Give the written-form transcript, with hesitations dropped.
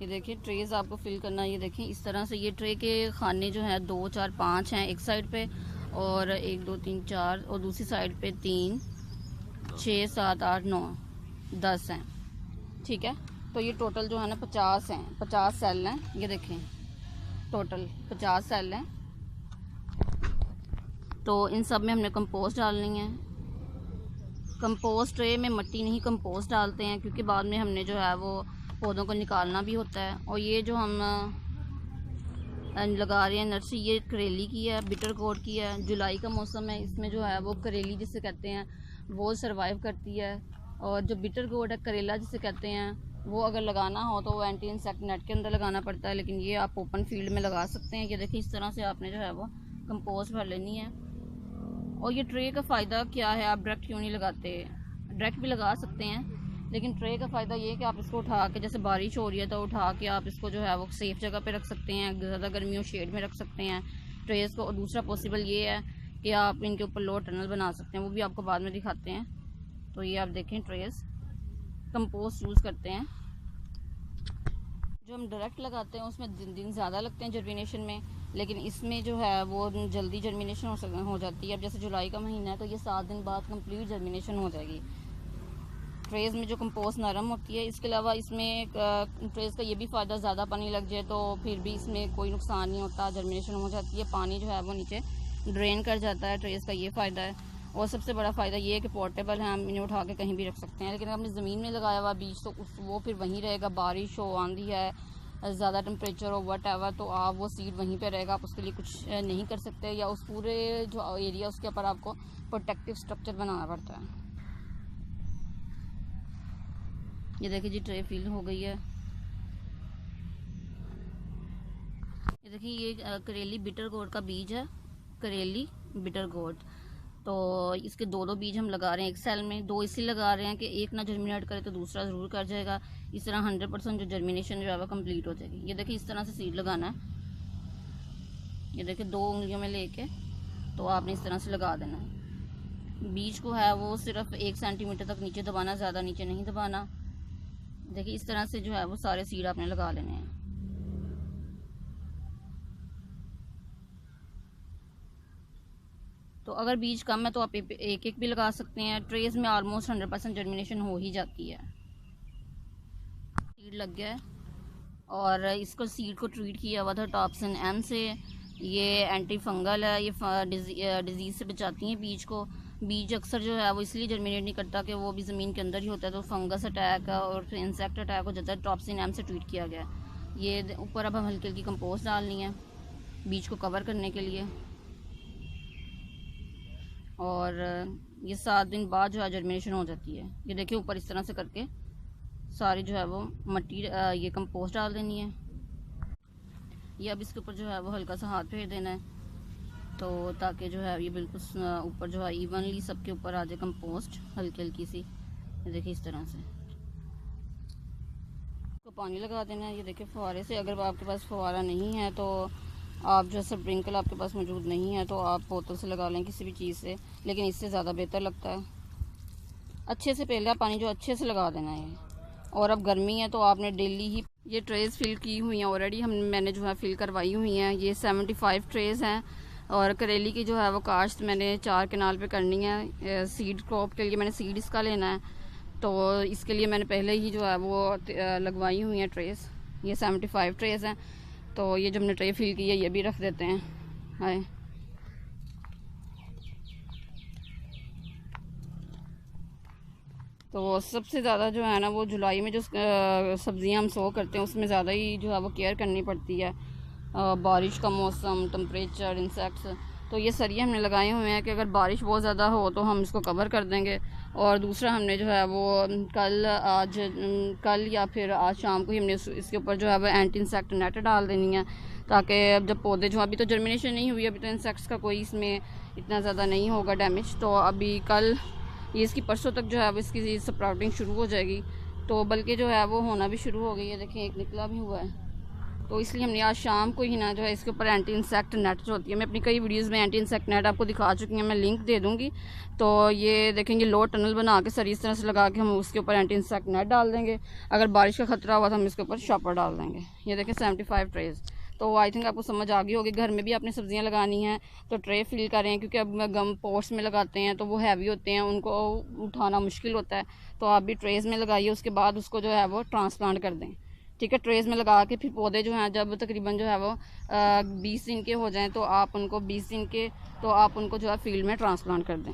ये देखिए ट्रेज आपको फिल करना, ये देखें इस तरह से। ये ट्रे के खाने जो हैं 2 4 5 हैं एक साइड पे, और 1 2 3 4, और दूसरी साइड पे 3 6 7 8 9 10 हैं। ठीक है, तो ये टोटल जो है ना 50 हैं, 50 सेल हैं। ये देखें टोटल 50 सेल हैं। तो इन सब में हमने कंपोस्ट डालनी है। कंपोस्ट ट्रे में मट्टी नहीं, कंपोस्ट डालते हैं, क्योंकि बाद में हमने जो है वो पौधों को निकालना भी होता है। और ये जो हम लगा रहे हैं नर्सरी, ये करेली की है, बिटर गोर्ड की है। जुलाई का मौसम है, इसमें जो है वो करेली जिसे कहते हैं वो सरवाइव करती है। और जो बिटर गोर्ड है, करेला जिसे कहते हैं, वो अगर लगाना हो तो वो एंटी इंसेक्ट नेट के अंदर लगाना पड़ता है, लेकिन ये आप ओपन फील्ड में लगा सकते हैं। ये देखिए इस तरह से आपने जो है वो कंपोस्ट भर लेनी है। और ये ट्रे का फ़ायदा क्या है, आप डायरेक्ट क्यों नहीं लगाते? डायरेक्ट भी लगा सकते हैं, लेकिन ट्रे का फ़ायदा ये है कि आप इसको उठा के, जैसे बारिश हो रही है तो उठा के आप इसको जो है वो सेफ़ जगह पे रख सकते हैं, ज़्यादा गर्मी हो शेड में रख सकते हैं ट्रेस को। और दूसरा पॉसिबल ये है कि आप इनके ऊपर लो टनल बना सकते हैं, वो भी आपको बाद में दिखाते हैं। तो ये आप देखें ट्रेस कंपोस्ट यूज़ करते हैं। जो हम डायरेक्ट लगाते हैं उसमें दिन ज़्यादा लगते हैं जर्मिनेशन में, लेकिन इसमें जो है वो जल्दी जर्मिनेशन हो जाती है। अब जैसे जुलाई का महीना है तो ये 7 दिन बाद कंप्लीट जर्मिनेशन हो जाएगी। ट्रेज़ में जो कंपोस्ट नरम होती है। इसके अलावा इसमें ट्रेज़ का ये भी फ़ायदा, ज़्यादा पानी लग जाए तो फिर भी इसमें कोई नुकसान नहीं होता, जर्मिनेशन हो जाती है, पानी जो है वो नीचे ड्रेन कर जाता है। ट्रेज़ का ये फ़ायदा है। और सबसे बड़ा फ़ायदा ये है कि पोर्टेबल है, हम इन्हें उठा के कहीं भी रख सकते हैं। लेकिन अगर हमने ज़मीन में लगाया हुआ बीज तो वो फिर वहीं रहेगा, बारिश हो, आंधी है, ज़्यादा टेम्परेचर हो, वट एवर, तो आप वो सीड वहीं पे रहेगा, आप उसके लिए कुछ नहीं कर सकते। या उस पूरे जो एरिया उसके ऊपर आपको प्रोटेक्टिव स्ट्रक्चर बनाना पड़ता है। ये देखिए जी ट्रे फिल हो गई है। ये देखिए ये करेली बिटर गोर्ड का बीज है, करेली बिटर गोर्ड। तो इसके 2 बीज हम लगा रहे हैं एक सेल में। 2 इसलिए लगा रहे हैं कि एक ना जर्मिनेट करे तो दूसरा ज़रूर कर जाएगा। इस तरह 100% जो जर्मिनेशन जो है वो कम्प्लीट हो जाएगी। ये देखिए इस तरह से सीड लगाना है। ये देखिए 2 उंगलियों में लेके तो आपने इस तरह से लगा देना है। बीज को है वो सिर्फ 1 सेंटीमीटर तक नीचे दबाना, ज़्यादा नीचे नहीं दबाना। देखिए इस तरह से जो है वो सारे सीड आपने लगा लेने हैं। तो अगर बीज कम है तो आप एक एक भी लगा सकते हैं। ट्रेस में ऑलमोस्ट 100% जर्मिनेशन हो ही जाती है। सीड लग गया है और इसको सीड को ट्रीट किया हुआ था टॉप्सिन एम से। ये एंटी फंगल है, ये डिजीज़ से बचाती हैं बीज को। बीज अक्सर जो है वो इसलिए जर्मिनेट नहीं करता कि वो भी ज़मीन के अंदर ही होता है, तो फंगस अटैक और फिर इंसेक्ट अटैक हो जाता है। टॉप्सिन एम से ट्रीट किया गया है। ये ऊपर अब हम हल्की हल्की कंपोस्ट डालनी है बीज को कवर करने के लिए। और ये 7 दिन बाद जो है जर्मिनेशन हो जाती है। ये देखिए ऊपर इस तरह से करके सारी जो है वो मट्टी ये कंपोस्ट डाल देनी है। ये अब इसके ऊपर जो है वो हल्का सा हाथ फेर देना है, तो ताकि जो है ये बिल्कुल ऊपर जो है इवनली सबके ऊपर आ जाए कंपोस्ट, हल्की हल्की सी। ये देखिए इस तरह से तो पानी लगा देना है। ये देखिए फुहारे से। अगर आपके पास फुहारा नहीं है तो आप जो स्प्रिंकल आपके पास मौजूद नहीं है तो आप बोतल से लगा लें, किसी भी चीज़ से, लेकिन इससे ज़्यादा बेहतर लगता है। अच्छे से पहला पानी जो अच्छे से लगा देना है। और अब गर्मी है तो आपने डेली ही ये ट्रेज़ फिल की हुई हैं ऑलरेडी, मैंने जो है फिल करवाई हुई हैं। ये 75 ट्रेज़ हैं। और करेली की जो है वो काश्त मैंने 4 कनाल पे करनी है। सीड क्रॉप के लिए मैंने सीड इसका लेना है, तो इसके लिए मैंने पहले ही जो है वो लगवाई हुई हैं ट्रेज़। ये 75 ट्रेज़ हैं। तो ये जब हमने ट्रे फिल की है ये भी रख देते हैं। हाय तो सबसे ज़्यादा जो है ना वो जुलाई में जो सब्ज़ियां हम सो करते हैं उसमें ज़्यादा ही जो है वो केयर करनी पड़ती है। बारिश का मौसम, टेम्परेचर, इंसेक्ट्स। तो ये सरिये हमने लगाए हुए हैं कि अगर बारिश बहुत ज़्यादा हो तो हम इसको कवर कर देंगे। और दूसरा हमने जो है वो कल या फिर आज शाम को ही हमने इसके ऊपर जो है वो एंटी इंसेक्ट नेट डाल देनी है, ताकि जब पौधे जो अभी तो जर्मिनेशन नहीं हुई, अभी तो इंसेक्ट्स का कोई इसमें इतना ज़्यादा नहीं होगा डैमेज, तो अभी कल ये इसकी परसों तक जो है वो इसकी स्प्राउटिंग शुरू हो जाएगी। तो बल्कि जो है वो होना भी शुरू हो गई है। देखिए एक निकला भी हुआ है। तो इसलिए हमने आज शाम को ही ना जो है इसके ऊपर एंटी इंसेक्ट नेट जो होती है, मैं अपनी कई वीडियोस में एंटी इंसेक्ट नेट आपको दिखा चुकी हूँ, मैं लिंक दे दूँगी। तो ये देखेंगे लो टनल बना के सर इस तरह से लगा के हम उसके ऊपर एंटी इंसेक्ट नेट डाल देंगे। अगर बारिश का खतरा हुआ तो हम इसके ऊपर शॉपर डाल देंगे। ये देखें 75 ट्रेज़। तो आई थिंक आपको समझ आ गई होगी। घर में भी आपने सब्जियां लगानी हैं तो ट्रे फिल करें, क्योंकि अब गम पोट्स में लगाते हैं तो वो हैवी होते हैं, उनको उठाना मुश्किल होता है। तो आप भी ट्रेज़ में लगाइए, उसके बाद उसको जो है वो ट्रांसप्लांट कर दें। ठीक है, ट्रेज़ में लगा के फिर पौधे जो हैं जब तकरीबन जो है वो 20 दिन के हो जाएं तो आप उनको 20 दिन के तो आप उनको जो है फील्ड में ट्रांसप्लांट कर दें।